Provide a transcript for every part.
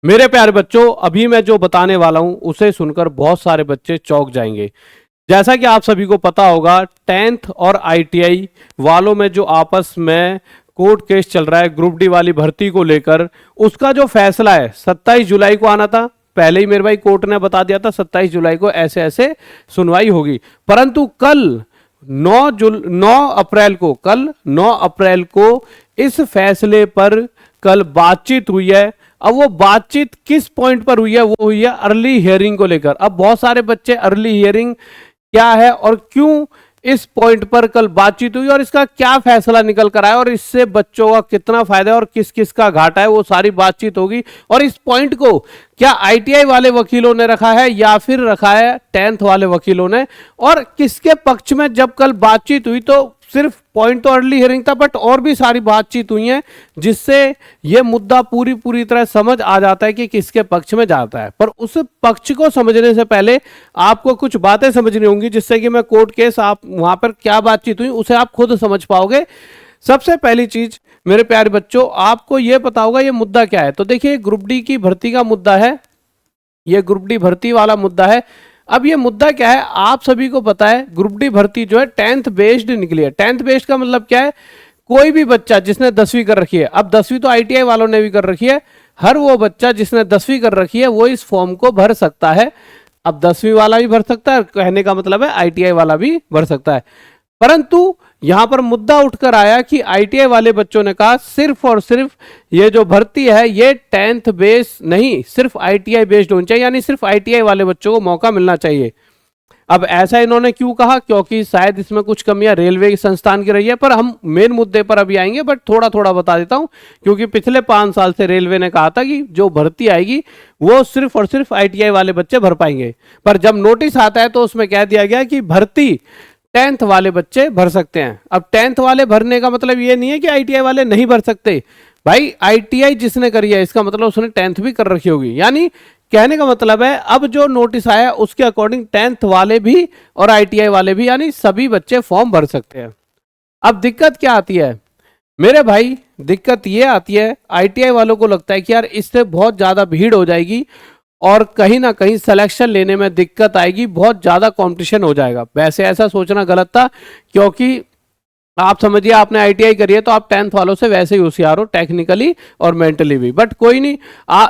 मेरे प्यारे बच्चों, अभी मैं जो बताने वाला हूं उसे सुनकर बहुत सारे बच्चे चौंक जाएंगे। जैसा कि आप सभी को पता होगा, 10th और आईटीआई वालों में जो आपस में कोर्ट केस चल रहा है ग्रुप डी वाली भर्ती को लेकर, उसका जो फैसला है 27 जुलाई को आना था। पहले ही मेरे भाई कोर्ट ने बता दिया था 27 जुलाई को ऐसे ऐसे सुनवाई होगी, परंतु कल 9 अप्रैल को इस फैसले पर कल बातचीत हुई है। अब वो बातचीत किस पॉइंट पर हुई है? वो हुई है अर्ली हियरिंग को लेकर। अब बहुत सारे बच्चे अर्ली हियरिंग क्या है और क्यों इस पॉइंट पर कल बातचीत हुई और इसका क्या फैसला निकल कर आया और इससे बच्चों का कितना फायदा है और किस किस का घाटा है, वो सारी बातचीत होगी। और इस पॉइंट को क्या आईटीआई वाले वकीलों ने रखा है या फिर रखा है 10th वाले वकीलों ने, और किसके पक्ष में जब कल बातचीत हुई तो सिर्फ पॉइंट तो अर्ली हियरिंग था, बट और भी सारी बातचीत हुई है जिससे यह मुद्दा पूरी तरह समझ आ जाता है कि किसके पक्ष में जाता है। पर उस पक्ष को समझने से पहले आपको कुछ बातें समझनी होंगी, जिससे कि मैं कोर्ट केस आप वहां पर क्या बातचीत हुई उसे आप खुद समझ पाओगे। सबसे पहली चीज मेरे प्यारे बच्चों, आपको यह पता होगा ये मुद्दा क्या है। तो देखिए, ग्रुप डी की भर्ती का मुद्दा है, ये ग्रुप डी भर्ती वाला मुद्दा है। अब ये मुद्दा क्या है, आप सभी को पता है ग्रुप डी भर्ती जो है 10th बेस्ड निकली है। 10th बेस्ड का मतलब क्या है? कोई भी बच्चा जिसने 10वीं कर रखी है, अब 10वीं तो आईटीआई वालों ने भी कर रखी है, हर वो बच्चा जिसने 10वीं कर रखी है वो इस फॉर्म को भर सकता है। अब 10वीं वाला भी भर सकता है, कहने का मतलब है आईटीआई वाला भी भर सकता है। परंतु यहां पर मुद्दा उठकर आया कि आईटीआई वाले बच्चों ने कहा सिर्फ और सिर्फ ये जो भर्ती है ये 10th बेस नहीं, सिर्फ आईटीआई बेस्ड होनी चाहिए, यानी सिर्फ आईटीआई वाले बच्चों को मौका मिलना चाहिए। अब ऐसा इन्होंने क्यों कहा? क्योंकि शायद इसमें कुछ कमियां रेलवे की संस्थान की रही है, पर हम मेन मुद्दे पर अभी आएंगे, बट थोड़ा थोड़ा बता देता हूं। क्योंकि पिछले 5 साल से रेलवे ने कहा था कि जो भर्ती आएगी वो सिर्फ और सिर्फ आईटीआई वाले बच्चे भर पाएंगे, पर जब नोटिस आता है तो उसमें कह दिया गया कि भर्ती 10th वाले बच्चे भर सकते हैं। अब 10th वाले भरने का मतलब ये नहीं है कि आईटीआई वाले नहीं भर सकते। भाई आईटीआई जिसने करी है इसका मतलब उसने 10th भी कर रखी होगी, यानी कहने का मतलब है अब जो नोटिस आया उसके अकॉर्डिंग 10th वाले भी और आईटीआई वाले भी, यानी सभी बच्चे फॉर्म भर सकते हैं। अब दिक्कत क्या आती है मेरे भाई? दिक्कत ये आती है, आईटीआई वालों को लगता है कि यार इससे बहुत ज्यादा भीड़ हो जाएगी और कहीं ना कहीं सिलेक्शन लेने में दिक्कत आएगी, बहुत ज्यादा कंपटीशन हो जाएगा। वैसे ऐसा सोचना गलत था, क्योंकि आप समझिए आपने आईटीआई करी है तो आप 10th वालों से वैसे ही होशियार हो, टेक्निकली और मेंटली भी, बट कोई नहीं,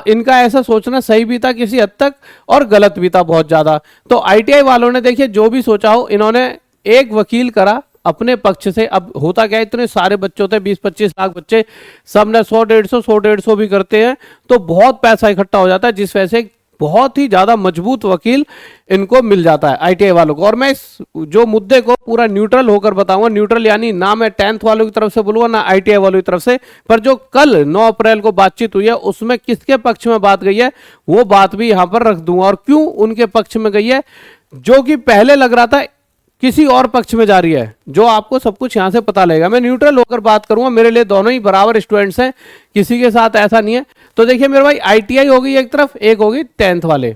इनका ऐसा सोचना सही भी था किसी हद तक और गलत भी था बहुत ज्यादा। तो आईटीआई वालों ने देखिए जो भी सोचा हो, इन्होंने एक वकील करा अपने पक्ष से। अब होता क्या है, इतने सारे बच्चे होते हैं, 20-25 लाख बच्चे, सब ने 100-150 भी करते हैं, तो बहुत पैसा इकट्ठा हो जाता है, जिस वजह से बहुत ही ज्यादा मजबूत वकील इनको मिल जाता है आईटीआई वालों को। और मैं इस जो मुद्दे को पूरा न्यूट्रल होकर बताऊंगा, न्यूट्रल यानी ना मैं 10th वालों की तरफ से बोलूंगा ना आईटीआई वालों की तरफ से, पर जो कल 9 अप्रैल को बातचीत हुई है उसमें किसके पक्ष में बात गई है वो बात भी यहां पर रख दूंगा, और क्यों उनके पक्ष में गई है, जो कि पहले लग रहा था किसी और पक्ष में जा रही है, जो आपको सब कुछ यहां से पता लगेगा। मैं न्यूट्रल होकर बात करूंगा, मेरे लिए दोनों ही बराबर स्टूडेंट्स हैं, किसी के साथ ऐसा नहीं है। तो देखिए मेरे भाई, आईटीआई होगी एक तरफ, एक होगी 10th वाले।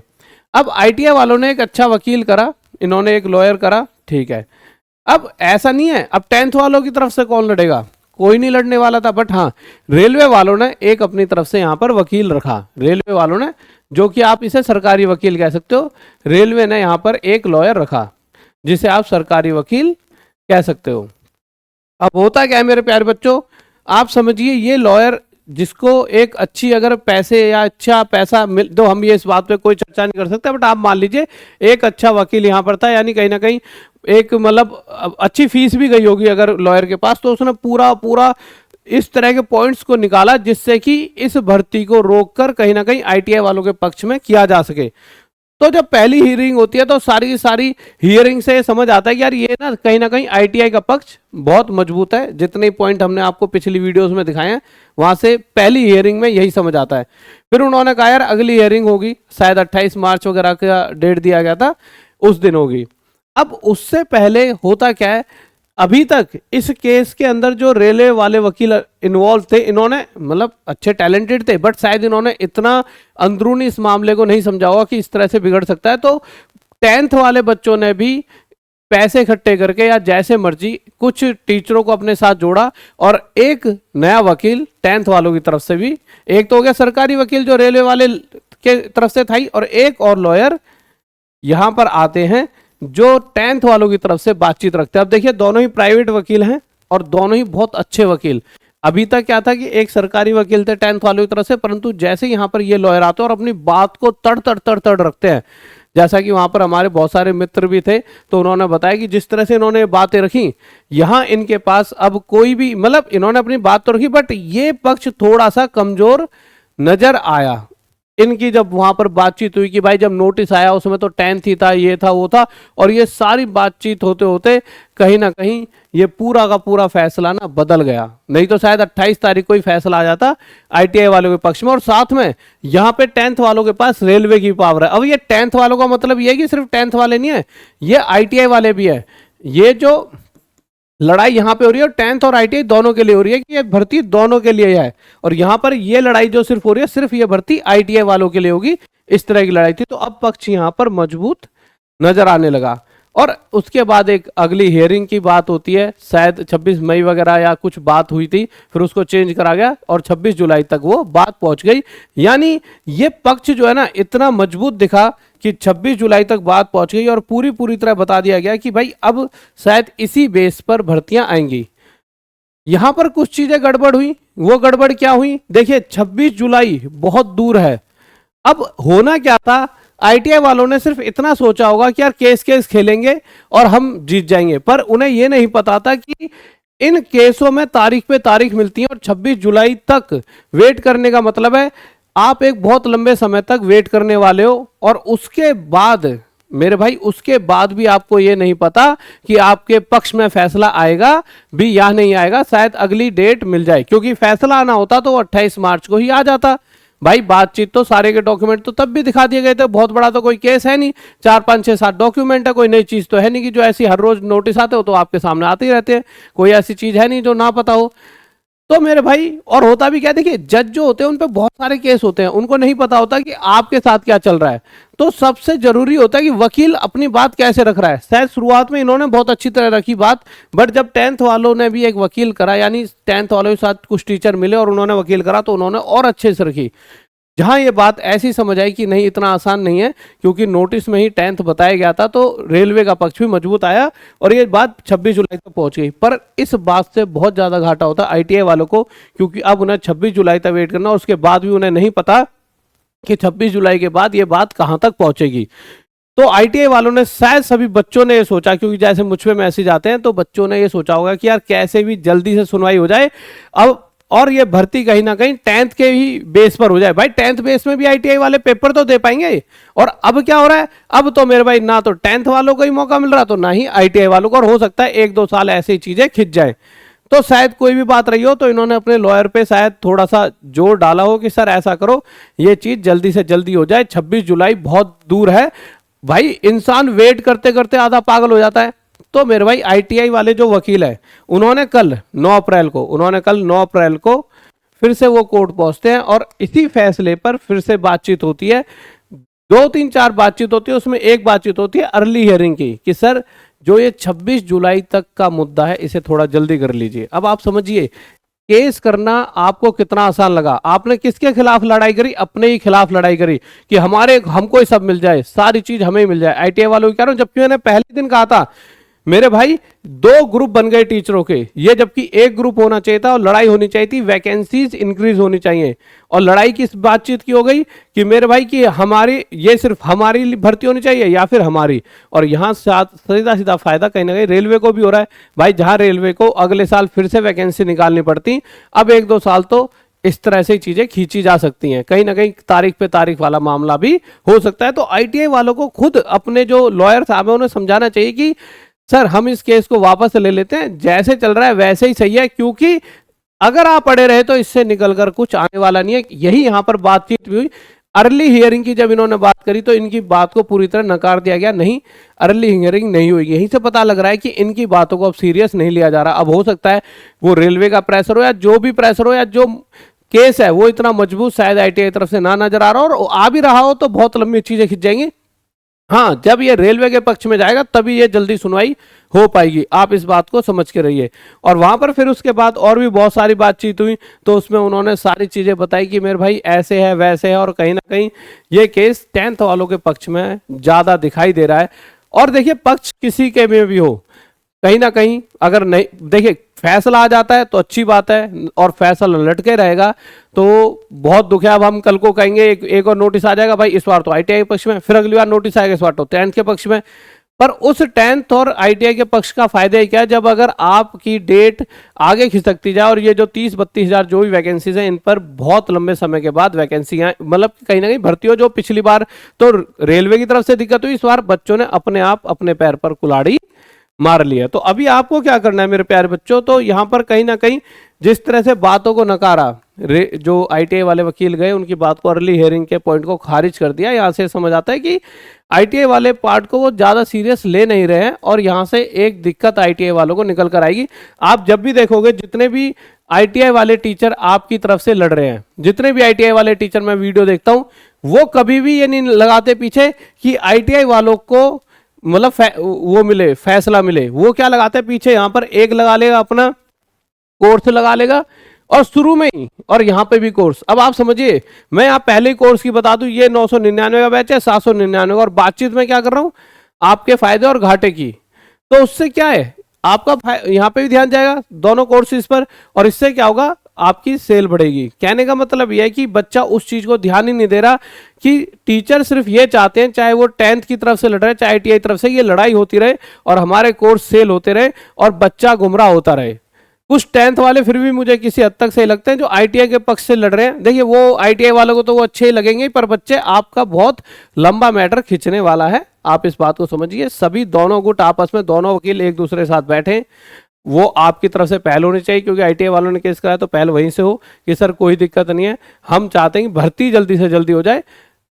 अब आईटीआई वालों ने एक अच्छा वकील करा, इन्होंने एक लॉयर करा, ठीक है। अब ऐसा नहीं है, अब 10th वालों की तरफ से कौन लड़ेगा? कोई नहीं लड़ने वाला था, बट हाँ रेलवे वालों ने एक अपनी तरफ से यहां पर वकील रखा। रेलवे वालों ने, जो कि आप इसे सरकारी वकील कह सकते हो, रेलवे ने यहां पर एक लॉयर रखा जिसे आप सरकारी वकील कह सकते हो। अब होता क्या है मेरे प्यारे बच्चों, आप समझिए ये लॉयर जिसको एक अच्छी अगर पैसे या अच्छा पैसा मिल दो, हम ये इस बात पे कोई चर्चा नहीं कर सकते, बट आप मान लीजिए एक अच्छा वकील यहाँ पर था, यानी कहीं ना कहीं एक मतलब अच्छी फीस भी गई होगी अगर लॉयर के पास, तो उसने पूरा इस तरह के पॉइंट्स को निकाला जिससे कि इस भर्ती को रोककर कहीं ना कहीं आईटीआई वालों के पक्ष में किया जा सके। तो जब पहली हियरिंग होती है तो सारी की सारी हियरिंग से समझ आता है कि यार ये ना कहीं आईटीआई का पक्ष बहुत मजबूत है। जितने पॉइंट हमने आपको पिछली वीडियोस में दिखाए हैं वहां से पहली हियरिंग में यही समझ आता है। फिर उन्होंने कहा यार अगली हियरिंग होगी, शायद 28 मार्च वगैरह का डेट दिया गया था, उस दिन होगी। अब उससे पहले होता क्या है, अभी तक इस केस के अंदर जो रेलवे वाले वकील इन्वॉल्व थे, इन्होंने मतलब अच्छे टैलेंटेड थे, बट शायद इन्होंने इतना अंदरूनी इस मामले को नहीं समझा होगा कि इस तरह से बिगड़ सकता है। तो 10th वाले बच्चों ने भी पैसे इकट्ठे करके या जैसे मर्जी कुछ टीचरों को अपने साथ जोड़ा और एक नया वकील 10th वालों की तरफ से भी, एक तो हो गया सरकारी वकील जो रेलवे वाले के तरफ से था ही, और एक और लॉयर यहां पर आते हैं जो 10th वालों की तरफ से बातचीत रखते हैं। अब देखिए दोनों ही प्राइवेट वकील हैं और दोनों ही बहुत अच्छे वकील। अभी तक क्या था कि एक सरकारी वकील थे 10th वालों की तरफ से, परंतु जैसे यहां पर ये लॉयर आते हैं और अपनी बात को तड़ तड़ तड़ तड़ रखते हैं, जैसा कि वहां पर हमारे बहुत सारे मित्र भी थे तो उन्होंने बताया कि जिस तरह से इन्होंने बातें रखी, यहां इनके पास अब कोई भी, मतलब इन्होंने अपनी बात तो रखी बट ये पक्ष थोड़ा सा कमजोर नजर आया इनकी। जब वहां पर बातचीत हुई कि भाई जब नोटिस आया उसमें तो 10th ही था, ये था वो था, और ये सारी बातचीत होते होते कहीं ना कहीं ये पूरा का पूरा फैसला ना बदल गया। नहीं तो शायद 28 तारीख को ही फैसला आ जाता आईटीआई वालों के पक्ष में, और साथ में यहाँ पे 10th वालों के पास रेलवे की पावर है। अब ये 10th वालों का मतलब ये है कि सिर्फ 10th वाले नहीं है, ये आईटीआई वाले भी है। ये जो लड़ाई यहाँ पे हो रही है 10th और आईटीआई दोनों के लिए हो रही है कि ये भर्ती दोनों के लिए है, और यहाँ पर ये लड़ाई जो सिर्फ हो रही है सिर्फ ये भर्ती आईटीआई वालों के लिए होगी, इस तरह की लड़ाई थी। तो अब पक्ष यहाँ पर मजबूत नजर आने लगा। और उसके बाद एक अगली हियरिंग की बात होती है, शायद 26 मई वगैरह या कुछ बात हुई थी, फिर उसको चेंज करा गया और 26 जुलाई तक वो बात पहुंच गई। यानी ये पक्ष जो है ना इतना मजबूत दिखा कि 26 जुलाई तक बात पहुंच गई और पूरी तरह बता दिया गया कि भाई अब शायद इसी बेस पर भर्तियां आएंगी। यहां पर कुछ चीजें गड़बड़ हुई। वो गड़बड़ क्या हुई, देखिए 26 जुलाई बहुत दूर है। अब होना क्या था, आईटीआई वालों ने सिर्फ इतना सोचा होगा कि यार केस खेलेंगे और हम जीत जाएंगे, पर उन्हें यह नहीं पता था कि इन केसों में तारीख पे तारीख मिलती है और 26 जुलाई तक वेट करने का मतलब है आप एक बहुत लंबे समय तक वेट करने वाले हो। और उसके बाद मेरे भाई, उसके बाद भी आपको ये नहीं पता कि आपके पक्ष में फैसला आएगा भी या नहीं आएगा, शायद अगली डेट मिल जाए। क्योंकि फैसला आना होता तो 28 मार्च को ही आ जाता भाई। बातचीत तो सारे के डॉक्यूमेंट तो तब भी दिखा दिए गए थे, बहुत बड़ा तो कोई केस है नहीं, 4 5 6 7 डॉक्यूमेंट है, कोई नई चीज तो है नहीं कि जो ऐसी हर रोज नोटिस आते हो तो आपके सामने आते ही रहते हैं, कोई ऐसी चीज है नहीं जो ना पता हो। तो मेरे भाई, और होता भी क्या, देखिए जज जो होते हैं उन पे बहुत सारे केस होते हैं, उनको नहीं पता होता कि आपके साथ क्या चल रहा है। तो सबसे जरूरी होता है कि वकील अपनी बात कैसे रख रहा है। शायद शुरुआत में इन्होंने बहुत अच्छी तरह रखी बात, बट जब 10th वालों ने भी एक वकील करा, यानी 10th वालों के साथ कुछ टीचर मिले और उन्होंने वकील करा, तो उन्होंने और अच्छे से रखी। जहां ये बात ऐसी समझ आई कि नहीं इतना आसान नहीं है, क्योंकि नोटिस में ही 10th बताया गया था, तो रेलवे का पक्ष भी मजबूत आया और ये बात 26 जुलाई तक पहुंच गई। पर इस बात से बहुत ज्यादा घाटा होता है आईटीआई वालों को, क्योंकि अब उन्हें 26 जुलाई तक वेट करना और उसके बाद भी उन्हें नहीं पता कि 26 जुलाई के बाद ये बात कहां तक पहुंचेगी। तो आईटीआई वालों ने, शायद सभी बच्चों ने ये सोचा, क्योंकि जैसे मुझ पे मैसेज आते हैं तो बच्चों ने ये सोचा होगा कि यार कैसे भी जल्दी से सुनवाई हो जाए अब, और ये भर्ती कहीं ना कहीं 10th के ही बेस पर हो जाए। भाई 10th बेस में भी आईटीआई वाले पेपर तो दे पाएंगे। और अब क्या हो रहा है, अब तो मेरे भाई ना तो 10th वालों को ही मौका मिल रहा, तो ना ही आईटीआई वालों को, और हो सकता है 1-2 साल ऐसे ही चीजें खिंच जाए। तो शायद कोई भी बात रही हो तो इन्होंने अपने लॉयर पे शायद थोड़ा सा जोर डाला हो कि सर ऐसा करो, ये चीज जल्दी से जल्दी हो जाए, 26 जुलाई बहुत दूर है। भाई इंसान वेट करते करते आधा पागल हो जाता है। तो मेरे भाई आईटीआई वाले जो वकील है, उन्होंने कल 9 अप्रैल को फिर से वो कोर्ट पहुंचते हैं और इसी फैसले पर फिर से बातचीत होती है। 2-3-4 बातचीत होती है, उसमें एक बातचीत होती है अर्ली हियरिंग की, कि सर जो ये 26 जुलाई तक का मुद्दा है इसे थोड़ा जल्दी कर लीजिए। अब आप समझिए केस करना आपको कितना आसान लगा। आपने किसके खिलाफ लड़ाई करी, अपने ही खिलाफ लड़ाई करी कि हमको ही सब मिल जाए, सारी चीज हमें ही मिल जाए। आईटीआई वालों की कह रहा हूं, जबकि मैंने पहले दिन कहा था मेरे भाई 2 ग्रुप बन गए टीचरों के, ये जबकि एक ग्रुप होना चाहिए था और लड़ाई होनी चाहिए थी, वैकेंसीज इंक्रीज होनी चाहिए। और लड़ाई किस बातचीत की हो गई कि मेरे भाई कि हमारी, ये सिर्फ हमारी भर्ती होनी चाहिए या फिर हमारी। और यहां सीधा सीधा फायदा कहीं ना कहीं रेलवे को भी हो रहा है। भाई जहां रेलवे को अगले साल फिर से वैकेंसी निकालनी पड़ती, अब 1-2 साल तो इस तरह से चीजें खींची जा सकती हैं, कहीं ना कहीं तारीख पे तारीख वाला मामला भी हो सकता है। तो आईटीआई वालों को खुद अपने जो लॉयर साहब है उन्हें समझाना चाहिए कि सर हम इस केस को वापस ले लेते हैं, जैसे चल रहा है वैसे ही सही है, क्योंकि अगर आप पड़े रहे तो इससे निकलकर कुछ आने वाला नहीं है। यही यहां पर बातचीत भी हुई। अर्ली हियरिंग की जब इन्होंने बात करी तो इनकी बात को पूरी तरह नकार दिया गया, नहीं अर्ली हियरिंग नहीं हुई। यहीं से पता लग रहा है कि इनकी बातों को अब सीरियस नहीं लिया जा रहा। अब हो सकता है वो रेलवे का प्रेशर हो या जो भी प्रेशर हो या जो केस है वो इतना मजबूत शायद आईटीआई तरफ से ना नजर आ रहा हो, और आ भी रहा हो तो बहुत लंबी चीजें खिंच जाएंगी। हाँ, जब ये रेलवे के पक्ष में जाएगा तभी ये जल्दी सुनवाई हो पाएगी, आप इस बात को समझ के रहिए। और वहां पर फिर उसके बाद और भी बहुत सारी बातचीत हुई, तो उसमें उन्होंने सारी चीजें बताई कि मेरे भाई ऐसे है वैसे है, और कहीं ना कहीं ये केस 10th वालों के पक्ष में ज्यादा दिखाई दे रहा है। और देखिए, पक्ष किसी के में भी हो, कहीं ना कहीं अगर नहीं, देखिए फैसला आ जाता है तो अच्छी बात है, और फैसला लटके रहेगा तो बहुत दुख है। अब हम कल को कहेंगे एक और नोटिस आ जाएगा, भाई इस बार तो आईटीआई के पक्ष में, फिर अगली बार नोटिस आएगा इस बार तो 10th के पक्ष में। पर उस 10th और आईटीआई के पक्ष का फायदा क्या है, जब अगर आपकी डेट आगे खिसकती जाए, और ये जो 30-32 हजार जो भी वैकेंसीज हैं, इन पर बहुत लंबे समय के बाद वैकेंसियां, मतलब कहीं ना कहीं भर्ती हो, जो पिछली बार तो रेलवे की तरफ से दिक्कत हुई, इस बार बच्चों ने अपने आप अपने पैर पर कुल्हाड़ी मार लिया। तो अभी आपको क्या करना है मेरे प्यारे बच्चों, तो यहां पर कहीं ना कहीं जिस तरह से बातों को नकारा, जो आईटीआई वाले वकील गए उनकी बात को, अर्ली हियरिंग के पॉइंट को खारिज कर दिया, यहां से समझ आता है कि आईटीआई वाले पार्ट को वो ज्यादा सीरियस ले नहीं रहे हैं, और यहां से एक दिक्कत आईटीआई वालों को निकल कर आएगी। आप जब भी देखोगे जितने भी आईटीआई वाले टीचर आपकी तरफ से लड़ रहे हैं, जितने भी आईटीआई वाले टीचर मैं वीडियो देखता हूं, वो कभी भी ये नहीं लगाते पीछे कि आईटीआई वालों को मतलब वो मिले, फैसला मिले। वो क्या लगाते हैं पीछे, यहां पर एक लगा लेगा अपना कोर्स लगा लेगा, और शुरू में ही, और यहां पे भी कोर्स। अब आप समझिए, मैं आप पहले ही कोर्स की बता दूं, ये 999 का बैच है, 799, और बातचीत में क्या कर रहा हूं, आपके फायदे और घाटे की। तो उससे क्या है, आपका यहां पे भी ध्यान जाएगा दोनों कोर्सेज पर, और इससे क्या होगा, आपकी सेल बढ़ेगी। कहने का मतलब यह है कि बच्चा उस चीज को ध्यान ही नहीं दे रहा कि टीचर सिर्फ ये चाहते हैं, चाहे वो 10th की तरफ से लड़ रहे, चाहे आईटीआई तरफ से, ये लड़ाई होती रहे और हमारे कोर्स सेल होते रहे और बच्चा गुमराह होता रहे। कुछ 10th वाले फिर भी मुझे किसी हद तक सही लगते हैं जो आईटीआई के पक्ष से लड़ रहे हैं। देखिए, वो आईटीआई वालों को तो वो अच्छे ही लगेंगे, पर बच्चे आपका बहुत लंबा मैटर खींचने वाला है, आप इस बात को समझिए। सभी दोनों गुट आपस में, दोनों वकील एक दूसरे के साथ बैठे, वो आपकी तरफ से पहल होनी चाहिए, क्योंकि आईटीआई वालों ने केस कराया तो पहल वहीं से हो कि सर कोई दिक्कत नहीं है, हम चाहते हैं कि भर्ती जल्दी से जल्दी हो जाए।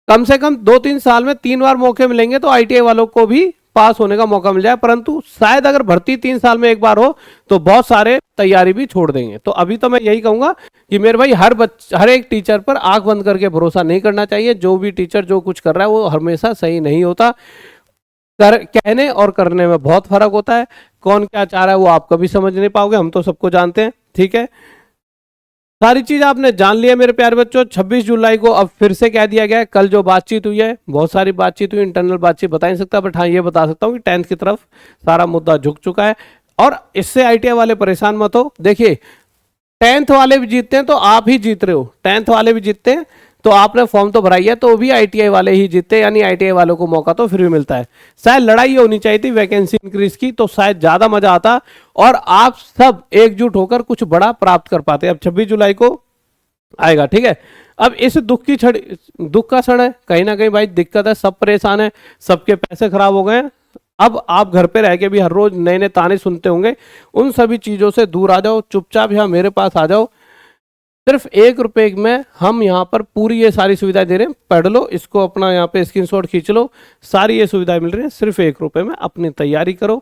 कम से कम 2-3 साल में 3 बार मौके मिलेंगे तो आईटीआई वालों को भी पास होने का मौका मिल जाए, परंतु शायद अगर भर्ती 3 साल में एक बार हो तो बहुत सारे तैयारी भी छोड़ देंगे। तो अभी तो मैं यही कहूंगा कि मेरे भाई, हर एक टीचर पर आंख बंद करके भरोसा नहीं करना चाहिए। जो भी टीचर जो कुछ कर रहा है वो हमेशा सही नहीं होता। कहने और करने में बहुत फर्क होता है। कौन क्या चाह रहा है वो आप कभी समझ नहीं पाओगे, हम तो सबको जानते हैं। ठीक है, सारी चीज आपने जान लिया मेरे प्यारे बच्चों। 26 जुलाई को अब फिर से कह दिया गया है, कल जो बातचीत हुई है, बहुत सारी बातचीत हुई, इंटरनल बातचीत बता नहीं सकता, बट हाँ ये बता सकता हूँ कि 10th की तरफ सारा मुद्दा झुक चुका है, और इससे आईटीआई वाले परेशान मत हो। देखिए, 10th वाले भी जीतते हैं तो आप ही जीत रहे हो, 10th वाले भी जीतते हैं तो आपने फॉर्म तो भराई है, तो भी आईटीआई वाले ही जीतते, यानी आईटीआई वालों को मौका तो फिर भी मिलता है। शायद लड़ाई होनी चाहिए थी वैकेंसी इंक्रीज की, तो शायद ज्यादा मजा आता और आप सब एकजुट होकर कुछ बड़ा प्राप्त कर पाते। अब 26 जुलाई को आएगा, ठीक है। अब इस दुख का क्षण है, कहीं ना कहीं भाई दिक्कत है, सब परेशान है, सबके पैसे खराब हो गए हैं। अब आप घर पे रह के भी हर रोज नए नए ताने सुनते होंगे, उन सभी चीजों से दूर आ जाओ, चुपचाप यहाँ मेरे पास आ जाओ। सिर्फ 1 रुपए में हम यहाँ पर पूरी ये सारी सुविधाएं दे रहे हैं, पढ़ लो इसको, अपना यहाँ पे स्क्रीनशॉट खींच लो, सारी ये सुविधाएं मिल रही हैं सिर्फ 1 रुपए में। अपनी तैयारी करो,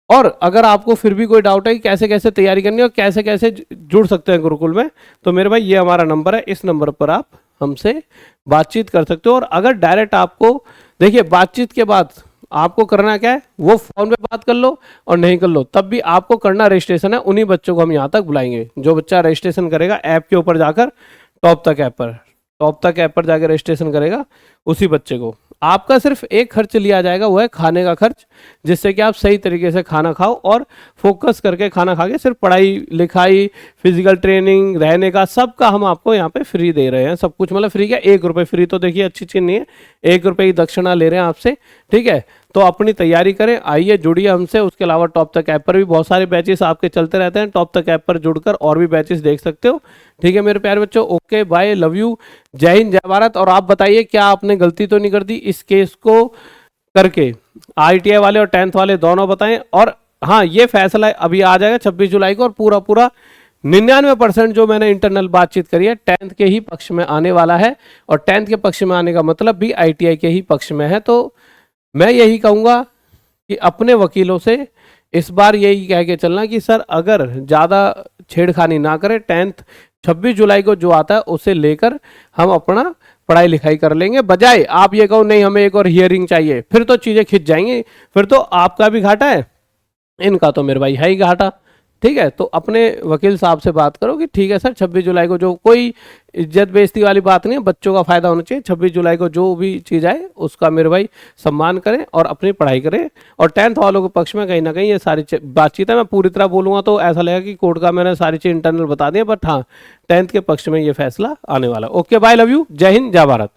और अगर आपको फिर भी कोई डाउट है कि कैसे कैसे तैयारी करनी है और कैसे कैसे जुड़ सकते हैं गुरुकुल में, तो मेरे भाई ये हमारा नंबर है, इस नंबर पर आप हमसे बातचीत कर सकते हो। और अगर डायरेक्ट आपको, देखिए बातचीत के बाद आपको करना क्या है, वो फोन पे बात कर लो और नहीं कर लो तब भी आपको करना रजिस्ट्रेशन है। उन्हीं बच्चों को हम यहाँ तक बुलाएंगे, जो बच्चा रजिस्ट्रेशन करेगा ऐप के ऊपर जाकर, टॉप तक ऐप पर जाकर रजिस्ट्रेशन करेगा, उसी बच्चे को आपका सिर्फ एक खर्च लिया जाएगा, वो है खाने का खर्च, जिससे कि आप सही तरीके से खाना खाओ और फोकस करके खाना खा के सिर्फ पढ़ाई लिखाई, फिजिकल ट्रेनिंग, रहने का, सब का हम आपको यहाँ पे फ्री दे रहे हैं। सब कुछ मतलब फ्री क्या, 1 रुपये फ्री तो देखिए अच्छी चीज नहीं है, 1 रुपये की दक्षिणा ले रहे हैं आपसे, ठीक है। तो अपनी तैयारी करें, आइए जुड़िए हमसे। उसके अलावा टॉप तक ऐप पर भी बहुत सारे बैचेस आपके चलते रहते हैं, टॉप तक ऐप पर जुड़कर और भी बैचेस देख सकते हो। ठीक है मेरे प्यारे बच्चों, ओके बाय, लव यू, जय हिंद, जय भारत। और आप बताइए क्या आपने गलती तो नहीं कर दी इस केस को करके? आईटीआई वाले और 10th वाले दोनों बताएं। और हाँ, ये फैसला अभी आ जाएगा 26 जुलाई को, और पूरा 99% जो मैंने इंटरनल बातचीत करी है 10th के ही पक्ष में आने वाला है, और 10th के पक्ष में आने का मतलब भी आईटीआई के ही पक्ष में है। तो मैं यही कहूंगा कि अपने वकीलों से इस बार यही कह के चलना कि सर अगर ज़्यादा छेड़खानी ना करें, 10th 26 जुलाई को जो आता है उसे लेकर हम अपना पढ़ाई लिखाई कर लेंगे, बजाय आप ये कहो नहीं हमें एक और हियरिंग चाहिए, फिर तो चीजें खिंच जाएंगी, फिर तो आपका भी घाटा है, इनका तो मेरे भाई है ही घाटा। ठीक है, तो अपने वकील साहब से बात करो कि ठीक है सर 26 जुलाई को, जो कोई इज्जत बेइज्जती वाली बात नहीं है, बच्चों का फायदा होना चाहिए, 26 जुलाई को जो भी चीज़ आए उसका मेरे भाई सम्मान करें और अपनी पढ़ाई करें। और 10th वालों के पक्ष में कहीं ना कहीं ये सारी बातचीत है, मैं पूरी तरह बोलूँगा तो ऐसा लगेगा कि कोर्ट का मैंने सारी चीज़ इंटरनल बता दी, बट हाँ 10th के पक्ष में ये फैसला आने वाला। ओके बाय, लव यू, जय हिंद, जय भारत।